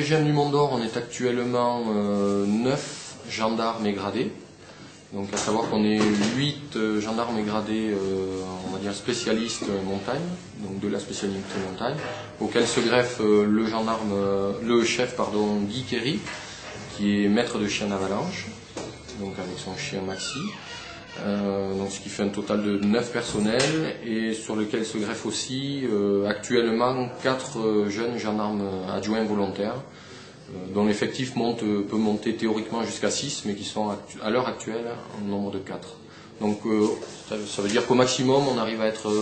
PGM du Mont d'Or, on est actuellement 9 gendarmes et gradés. Donc à savoir qu'on est 8 gendarmes et gradés, on va dire spécialistes montagne, donc de la spécialité montagne, auquel se greffe le chef Guy Kerry, qui est maître de chien d'avalanche, donc avec son chien Maxi. Donc ce qui fait un total de 9 personnels et sur lequel se greffe aussi actuellement 4 jeunes gendarmes adjoints volontaires dont l'effectif peut monter théoriquement jusqu'à 6 mais qui sont à l'heure actuelle en nombre de 4. Donc ça veut dire qu'au maximum on arrive à être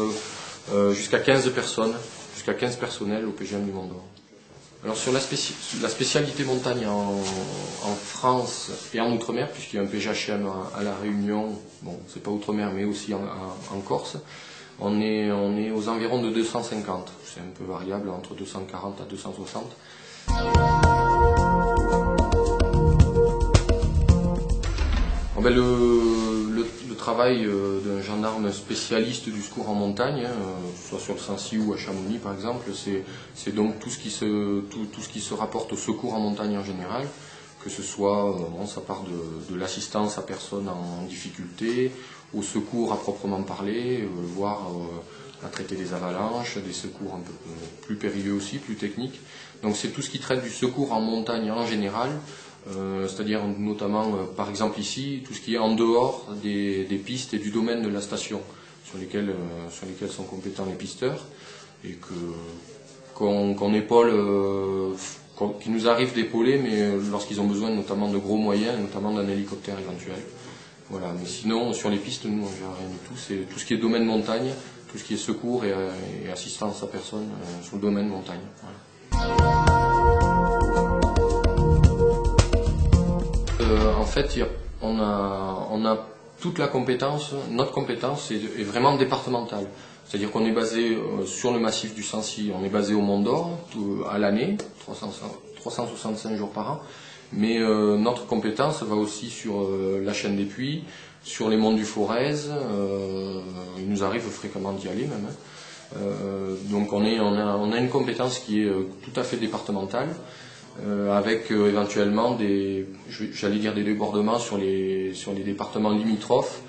jusqu'à 15 personnes, jusqu'à 15 personnels au PGM du Mont d'Or. Alors sur la spécialité montagne en France et en Outre-mer, puisqu'il y a un PGHM à La Réunion, bon c'est pas Outre-mer mais aussi en Corse, on est aux environs de 250, c'est un peu variable entre 240 à 260. Bon, ben le travail d'un gendarme spécialiste du secours en montagne, soit sur le Sancy ou à Chamonix par exemple, c'est donc tout ce qui se rapporte au secours en montagne en général, que ce soit, ça part de l'assistance à personnes en difficulté, au secours à proprement parler, voire à traiter des avalanches, des secours un peu plus périlleux aussi, plus techniques. Donc c'est tout ce qui traite du secours en montagne en général, c'est-à-dire notamment, par exemple ici, tout ce qui est en dehors des pistes et du domaine de la station, sur lesquels sont compétents les pisteurs, et qu'on épaule, qu'il nous arrive d'épauler, mais lorsqu'ils ont besoin notamment de gros moyens, notamment d'un hélicoptère éventuel. Voilà, mais sinon, sur les pistes, nous, on gère rien du tout, c'est tout ce qui est domaine montagne, tout ce qui est secours et assistance à personne sur le domaine montagne. Voilà. En fait, on a toute la compétence, notre compétence est vraiment départementale. C'est-à-dire qu'on est basé sur le massif du Sancy, on est basé au Mont d'Or à l'année, 365 jours par an, mais notre compétence va aussi sur la chaîne des Puys, sur les monts du Forez, il nous arrive fréquemment d'y aller même. Donc on a une compétence qui est tout à fait départementale, avec éventuellement des débordements sur les départements limitrophes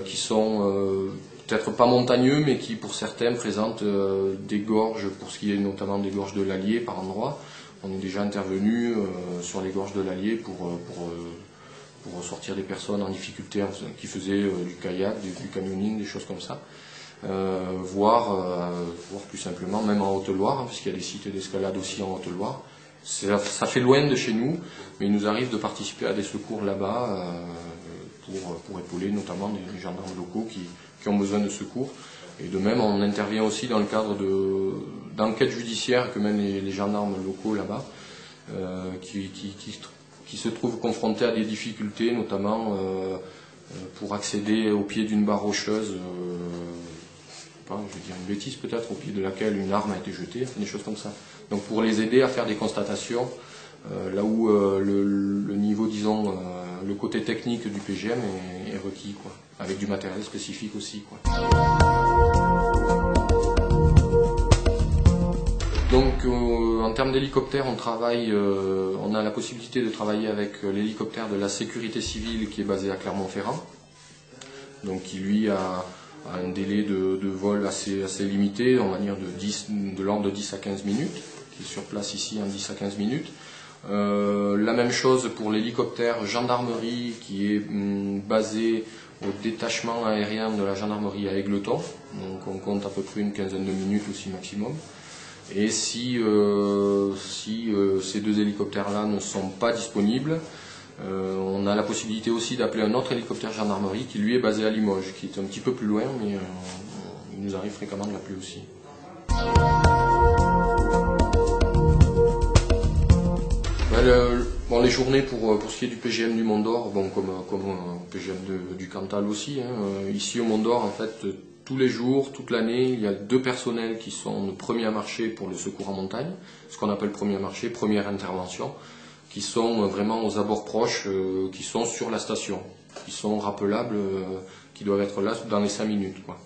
qui sont peut-être pas montagneux mais qui pour certains présentent des gorges, pour ce qui est notamment des gorges de l'Allier par endroits. On est déjà intervenu sur les gorges de l'Allier pour sortir des personnes en difficulté qui faisaient du kayak, du canyoning, des choses comme ça. Voire plus simplement, même en Haute-Loire, puisqu'il y a des sites d'escalade aussi en Haute-Loire. Ça fait loin de chez nous, mais il nous arrive de participer à des secours là-bas pour épauler notamment des gendarmes locaux qui ont besoin de secours. Et de même, on intervient aussi dans le cadre d'enquêtes judiciaires que mènent les gendarmes locaux là-bas, qui se trouvent confrontés à des difficultés, notamment pour accéder au pied d'une barre rocheuse, je vais dire une bêtise peut-être, au pied de laquelle une arme a été jetée, des choses comme ça. Donc pour les aider à faire des constatations, là où le niveau, disons, le côté technique du PGM est requis, quoi, avec du matériel spécifique aussi, quoi. Donc en termes d'hélicoptère, on a la possibilité de travailler avec l'hélicoptère de la sécurité civile qui est basé à Clermont-Ferrand, donc qui lui a un délai de vol assez limité, on va dire de l'ordre de 10 à 15 minutes, qui est sur place ici en 10 à 15 minutes. La même chose pour l'hélicoptère gendarmerie qui est basé au détachement aérien de la gendarmerie à Égletons, donc on compte à peu près une quinzaine de minutes aussi maximum. Et si ces deux hélicoptères-là ne sont pas disponibles, on a la possibilité aussi d'appeler un autre hélicoptère gendarmerie qui lui est basé à Limoges, qui est un petit peu plus loin, mais il nous arrive fréquemment de l'appeler aussi. Les journées pour ce qui est du PGM du Mont d'Or, comme PGM du Cantal aussi, ici au Mont d'Or, en fait, tous les jours, toute l'année, il y a 2 personnels qui sont premiers à marcher pour le secours en montagne, ce qu'on appelle premier à marcher, première intervention, qui sont vraiment aux abords proches, qui sont sur la station, qui sont rappelables, qui doivent être là dans les 5 minutes, quoi.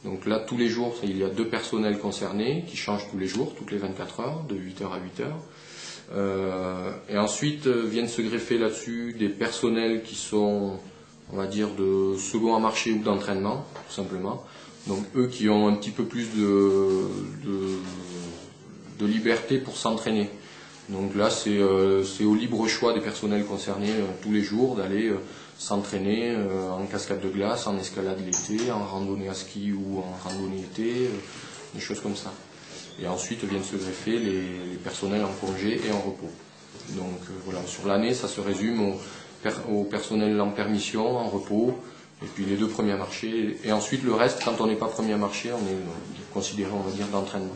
Donc là, tous les jours, il y a 2 personnels concernés qui changent tous les jours, toutes les 24 heures, de 8h à 8h. Et ensuite viennent se greffer là-dessus des personnels qui sont, on va dire, de second à marché ou d'entraînement, tout simplement. Donc eux qui ont un petit peu plus de liberté pour s'entraîner. Donc là, c'est au libre choix des personnels concernés tous les jours d'aller s'entraîner en cascade de glace, en escalade l'été, en randonnée à ski ou en randonnée été, des choses comme ça. Et ensuite viennent se greffer les personnels en congé et en repos. Donc voilà, sur l'année, ça se résume au personnel en permission, en repos, et puis les 2 premiers marchés. Et ensuite, le reste, quand on n'est pas premier marché, on est considéré, on va dire, d'entraînement.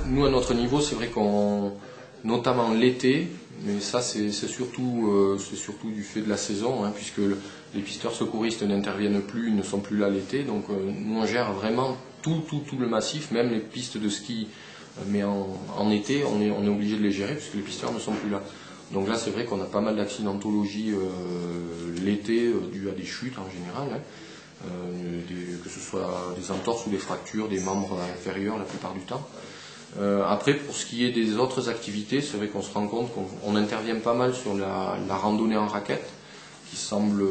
Nous, à notre niveau, c'est vrai qu'on, notamment l'été, mais ça c'est surtout du fait de la saison, hein, puisque les pisteurs secouristes n'interviennent plus, ils ne sont plus là l'été, donc nous on gère vraiment tout le massif, même les pistes de ski, mais en été on est obligé de les gérer puisque les pisteurs ne sont plus là. Donc là c'est vrai qu'on a pas mal d'accidentologie l'été due à des chutes en général, hein, que ce soit des entorses ou des fractures des membres inférieurs la plupart du temps. Après, pour ce qui est des autres activités, c'est vrai qu'on se rend compte qu'on intervient pas mal sur la randonnée en raquette, qui semble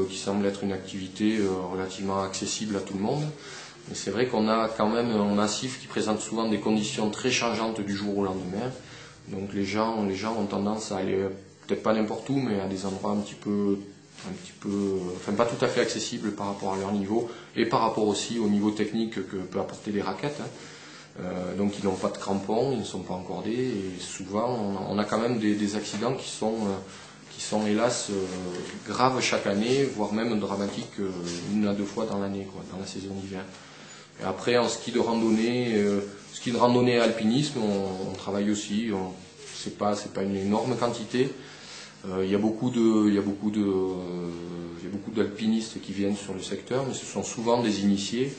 être une activité relativement accessible à tout le monde. Mais c'est vrai qu'on a quand même un massif qui présente souvent des conditions très changeantes du jour au lendemain. Donc les gens ont tendance à aller, peut-être pas n'importe où, mais à des endroits un petit peu, enfin pas tout à fait accessibles par rapport à leur niveau, et par rapport aussi au niveau technique que peut apporter les raquettes, hein. Donc ils n'ont pas de crampons, ils ne sont pas encordés, et souvent on a quand même des accidents qui sont hélas graves chaque année, voire même dramatiques 1 à 2 fois dans l'année, dans la saison d'hiver. Et après en ski de randonnée et alpinisme, on travaille aussi, c'est pas une énorme quantité. Il y a beaucoup d'alpinistes qui viennent sur le secteur, mais ce sont souvent des initiés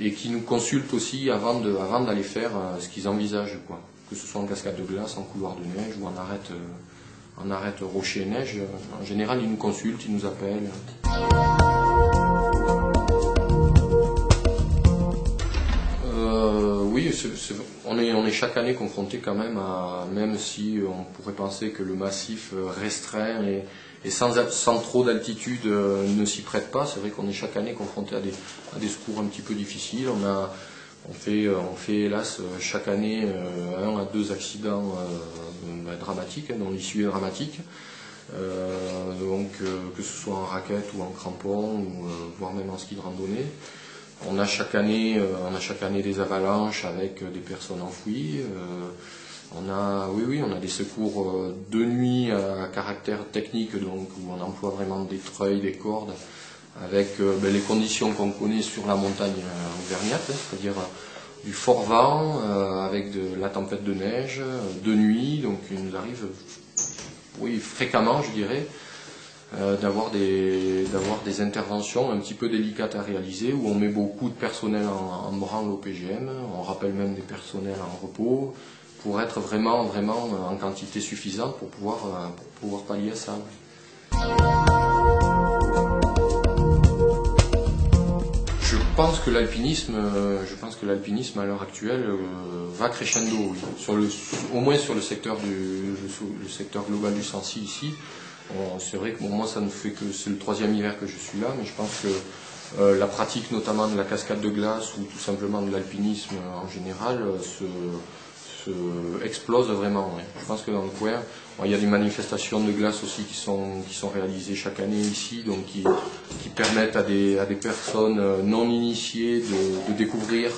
et qui nous consultent aussi avant d'aller faire ce qu'ils envisagent, quoi. Que ce soit en cascade de glace, en couloir de neige ou en arête rocher et neige. En général, ils nous consultent, ils nous appellent. Oui, on est chaque année confronté quand même même si on pourrait penser que le massif restreint et sans trop d'altitude ne s'y prête pas, c'est vrai qu'on est chaque année confronté à des secours un petit peu difficiles. On fait hélas chaque année 1 à 2 accidents dramatiques, dont l'issue est dramatique. Donc que ce soit en raquette ou en crampon, ou voire même en ski de randonnée. On a chaque année des avalanches avec des personnes enfouies. On a des secours de nuit à caractère technique, donc où on emploie vraiment des treuils, des cordes, avec les conditions qu'on connaît sur la montagne auvergnate, c'est-à-dire du fort vent, avec de la tempête de neige, de nuit. Donc il nous arrive, fréquemment, je dirais, d'avoir des interventions un petit peu délicates à réaliser, où on met beaucoup de personnel en branle au PGM, on rappelle même des personnels en repos, pour être vraiment en quantité suffisante pour pouvoir pallier à ça. Je pense que l'alpinisme à l'heure actuelle va crescendo, oui. Au moins sur le secteur global du Sancy ici. C'est vrai que moi ça ne fait que c'est le 3e hiver que je suis là, mais je pense que la pratique notamment de la cascade de glace ou tout simplement de l'alpinisme en général explose vraiment. Ouais. Je pense que dans le coin, il y a des manifestations de glace aussi qui sont réalisées chaque année ici, donc qui permettent à des personnes non initiées de découvrir,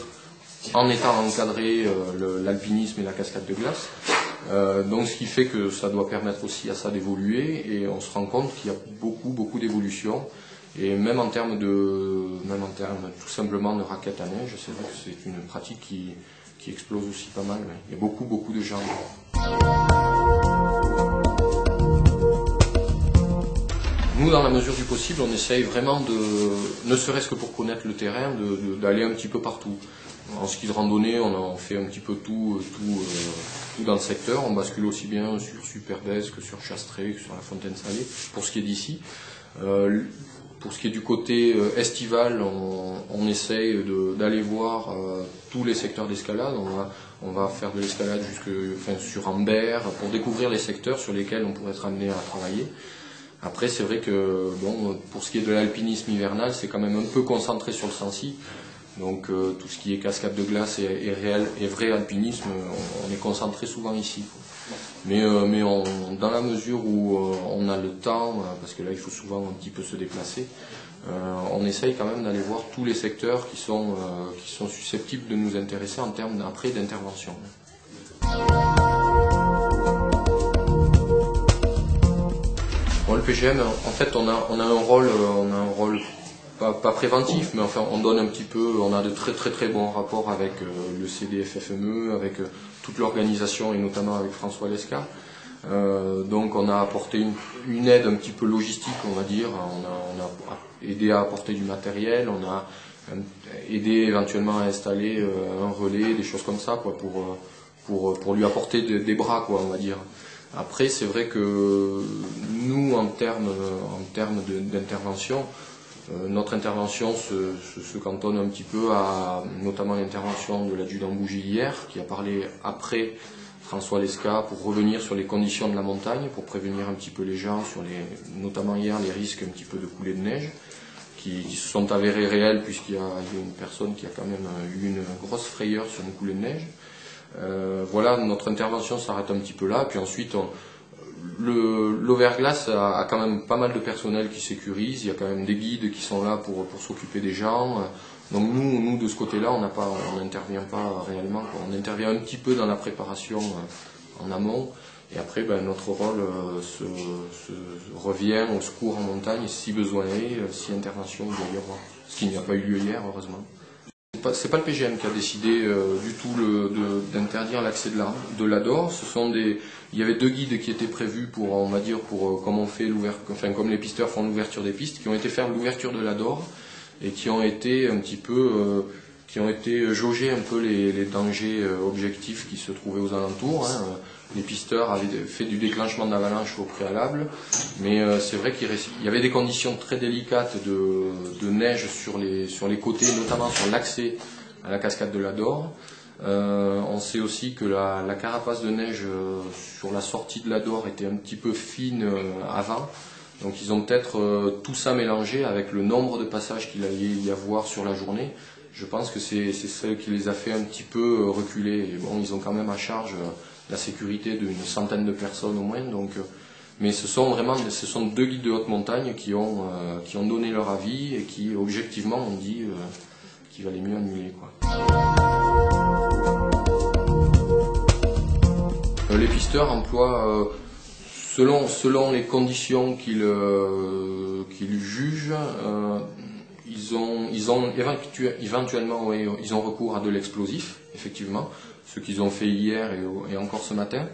en étant encadré, l'alpinisme et la cascade de glace. Donc ce qui fait que ça doit permettre aussi à ça d'évoluer, et on se rend compte qu'il y a beaucoup d'évolutions, et même en termes tout simplement de raquettes à neige, c'est vrai que c'est une pratique qui explose aussi pas mal. Ouais. Il y a beaucoup de gens. Nous, dans la mesure du possible, on essaye vraiment ne serait-ce que pour connaître le terrain, d'aller un petit peu partout. En ski de randonnée, on fait un petit peu tout dans le secteur. On bascule aussi bien sur Superbès que sur Chastré, que sur la Fontaine Salée, pour ce qui est d'ici. Pour ce qui est du côté estival, on essaye d'aller voir tous les secteurs d'escalade. On va faire de l'escalade sur Ambert pour découvrir les secteurs sur lesquels on pourrait être amené à travailler. Après, c'est vrai que bon, pour ce qui est de l'alpinisme hivernal, c'est quand même un peu concentré sur le Sancy. Donc tout ce qui est cascade de glace et vrai alpinisme, on est concentré souvent ici. Mais dans la mesure où on a le temps, parce que là il faut souvent un petit peu se déplacer, on essaye quand même d'aller voir tous les secteurs qui sont susceptibles de nous intéresser en termes après d'intervention. Bon, le PGM, en fait, on a un rôle pas préventif, mais enfin, on donne un petit peu, on a de très bons rapports avec le CDFFME, avec toute l'organisation et notamment avec François Lesca. Donc on a apporté une aide un petit peu logistique, on va dire. On a aidé à apporter du matériel, on a aidé éventuellement à installer un relais, des choses comme ça, quoi, pour lui apporter des bras, quoi, on va dire. Après, c'est vrai que nous, en termes d'intervention, notre intervention se cantonne un petit peu à notamment l'intervention de l'adjudant Bougie hier, qui a parlé après François Lesca pour revenir sur les conditions de la montagne, pour prévenir un petit peu les gens sur notamment hier les risques un petit peu de coulée de neige, qui se sont avérés réels puisqu'il y a une personne qui a quand même eu une grosse frayeur sur une coulée de neige. Voilà, notre intervention s'arrête un petit peu là, puis ensuite l'Auverglace a quand même pas mal de personnel qui sécurise, il y a quand même des guides qui sont là pour s'occuper des gens. Donc nous de ce côté-là, on n'intervient pas réellement, quoi. On intervient un petit peu dans la préparation en amont, et après notre rôle se revient au secours en montagne si besoin est, si intervention il doit y avoir, ce qui n'y a pas eu lieu hier, heureusement. C'est pas le PGM qui a décidé du tout d'interdire l'accès de l'Ador. Il y avait 2 guides qui étaient prévus pour, on va dire, comme les pisteurs font l'ouverture des pistes, qui ont été faire l'ouverture de l'Ador et qui ont été jaugés un peu les dangers objectifs qui se trouvaient aux alentours, hein. Les pisteurs avaient fait du déclenchement d'avalanche au préalable, mais c'est vrai qu'il y avait des conditions très délicates de neige sur les côtés, notamment sur l'accès à la cascade de l'Ador. On sait aussi que la carapace de neige sur la sortie de l'Ador était un petit peu fine avant, donc ils ont peut-être tout ça mélangé avec le nombre de passages qu'il allait y avoir sur la journée. Je pense que c'est ce qui les a fait un petit peu reculer. Et bon, ils ont quand même à charge la sécurité d'une centaine de personnes au moins. Donc, mais ce sont 2 guides de haute montagne qui ont donné leur avis et qui objectivement ont dit qu'il valait mieux annuler, quoi. Les pisteurs emploient selon les conditions qu'ils jugent. Ils ont éventuellement ils ont recours à de l'explosif, effectivement, ce qu'ils ont fait hier et encore ce matin.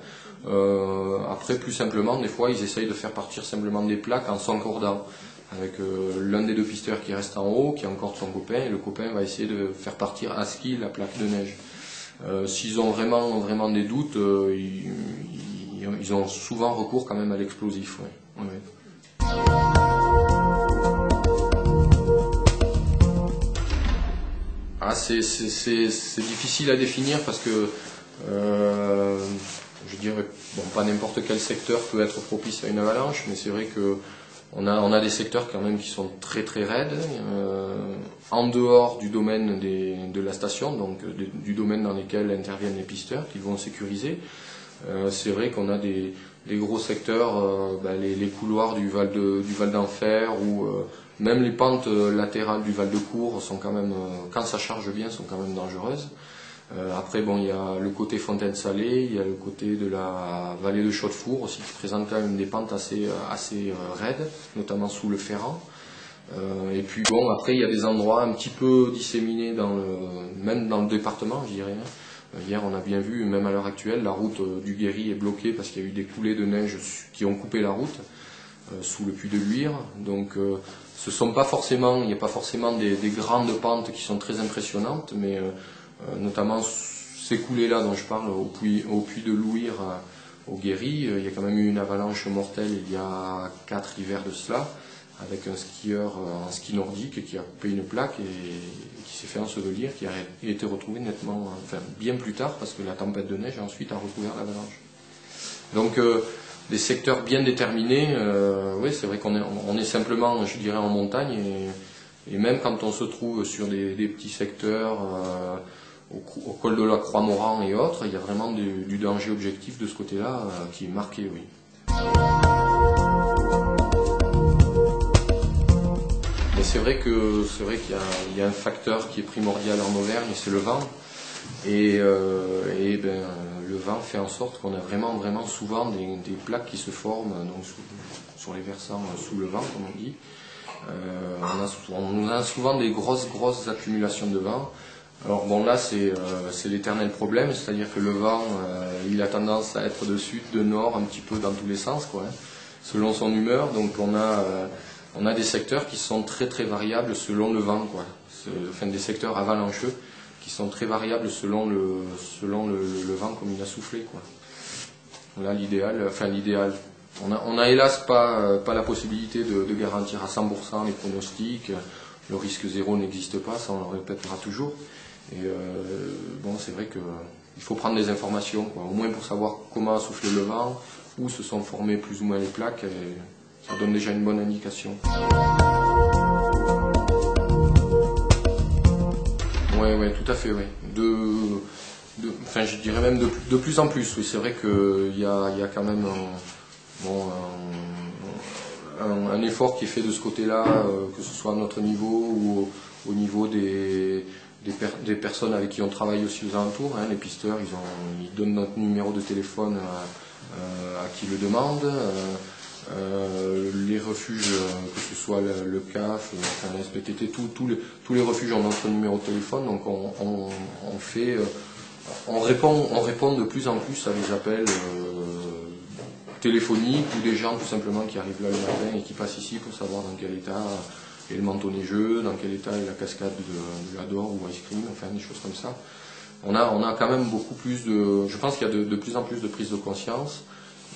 Après, plus simplement, des fois, ils essayent de faire partir simplement des plaques en s'encordant avec l'un des 2 pisteurs qui reste en haut, qui encorde son copain, et le copain va essayer de faire partir à ski la plaque de neige. S'ils ont vraiment des doutes, ils ont souvent recours quand même à l'explosif. Ouais. Ouais. C'est difficile à définir parce que je dirais, bon, pas n'importe quel secteur peut être propice à une avalanche, mais c'est vrai que on a des secteurs quand même qui sont très raides, en dehors du domaine de la station, donc du domaine dans lequel interviennent les pisteurs, qu'ils vont sécuriser. C'est vrai qu'on a des gros secteurs, les couloirs du Val d'Enfer ou même les pentes latérales du Val de Cour sont quand même, quand ça charge bien, sont quand même dangereuses. Après, bon, il y a le côté Fontaine-Salée, il y a le côté de la vallée de Chaudefour aussi qui présente quand même des pentes assez raides, notamment sous le Ferrand. Et puis bon, après il y a des endroits un petit peu disséminés même dans le département, je dirais. Hier, on a bien vu, même à l'heure actuelle, la route du Guéry est bloquée parce qu'il y a eu des coulées de neige qui ont coupé la route sous le puits de Luire. Donc, il n'y a pas forcément des grandes pentes qui sont très impressionnantes, mais notamment ces coulées-là dont je parle au puits de Luire, au Guéry, il y a quand même eu une avalanche mortelle il y a 4 hivers de cela. avec un skieur en ski nordique qui a coupé une plaque et qui s'est fait ensevelir, qui a été retrouvé nettement, enfin bien plus tard, parce que la tempête de neige ensuite a recouvert l'avalanche. Donc des secteurs bien déterminés, oui c'est vrai qu'on est simplement, je dirais, en montagne, et même quand on se trouve sur des petits secteurs au col de la Croix-Moran et autres, il y a vraiment du danger objectif de ce côté-là qui est marqué, oui. Mais c'est vrai qu'il y a un facteur qui est primordial en Auvergne, c'est le vent. Et le vent fait en sorte qu'on a vraiment souvent des plaques qui se forment donc sur les versants sous le vent, comme on dit. On a souvent des grosses accumulations de vent. Alors bon, là c'est l'éternel problème, c'est-à-dire que le vent il a tendance à être de sud, de nord, un petit peu dans tous les sens, quoi, hein, selon son humeur. Donc on a des secteurs qui sont très variables selon le vent, quoi. Enfin, des secteurs avalancheux qui sont très variables selon le vent comme il a soufflé, quoi. Là l'idéal, on a hélas pas la possibilité de garantir à 100% les pronostics. Le risque zéro n'existe pas, ça on le répétera toujours. Et bon, c'est vrai qu'il faut prendre des informations, quoi, au moins pour savoir comment a soufflé le vent, où se sont formées plus ou moins les plaques, et ça donne déjà une bonne indication. Oui, tout à fait, oui. Enfin, je dirais même de plus en plus, oui. C'est vrai qu'il y a quand même un effort qui est fait de ce côté-là, que ce soit à notre niveau ou au niveau des personnes avec qui on travaille aussi aux alentours, hein. Les pisteurs, ils donnent notre numéro de téléphone à qui le demande. Les refuges, que ce soit le CAF, enfin, la SPTT, tous les refuges ont notre numéro de téléphone, donc on répond de plus en plus à des appels téléphoniques, ou des gens tout simplement qui arrivent là le matin et qui passent ici pour savoir dans quel état est le manteau neigeux, dans quel état est la cascade de l'Ador ou Ice Cream, enfin des choses comme ça. On a quand même beaucoup plus je pense qu'il y a de plus en plus de prise de conscience.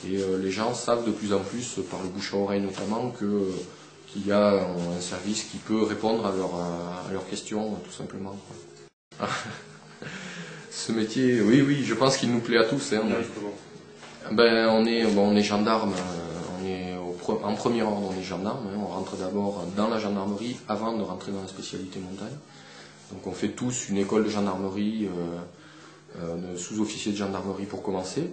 Et les gens savent de plus en plus, par le bouche à oreille notamment, qu'il y a un service qui peut répondre à leurs questions, tout simplement, quoi. Ce métier, oui, je pense qu'il nous plaît à tous, hein. On est gendarme, en premier ordre, on est gendarme, hein. On rentre d'abord dans la gendarmerie avant de rentrer dans la spécialité montagne. Donc on fait tous une école de gendarmerie, sous-officier de gendarmerie pour commencer.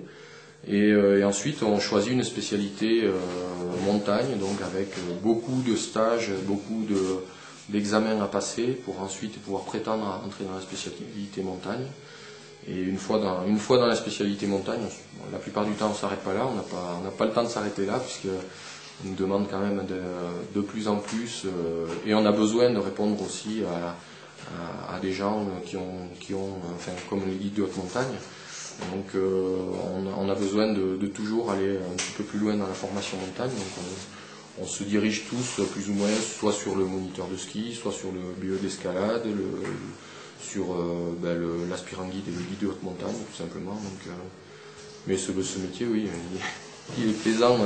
Et ensuite, on choisit une spécialité montagne, donc avec beaucoup de stages, beaucoup d'examens à passer pour ensuite pouvoir prétendre à entrer dans la spécialité montagne. Et une fois dans la spécialité montagne, la plupart du temps on ne s'arrête pas là, on n'a pas le temps de s'arrêter là, puisqu'on nous demande quand même de plus en plus, et on a besoin de répondre aussi à des gens qui ont enfin, comme les guides de haute montagne. Donc on a besoin de toujours aller un petit peu plus loin dans la formation montagne. Donc on se dirige tous plus ou moins soit sur le moniteur de ski, soit sur le BE d'escalade, sur l'aspirant guide et le guide de haute montagne tout simplement. Donc, mais ce métier, oui, il est plaisant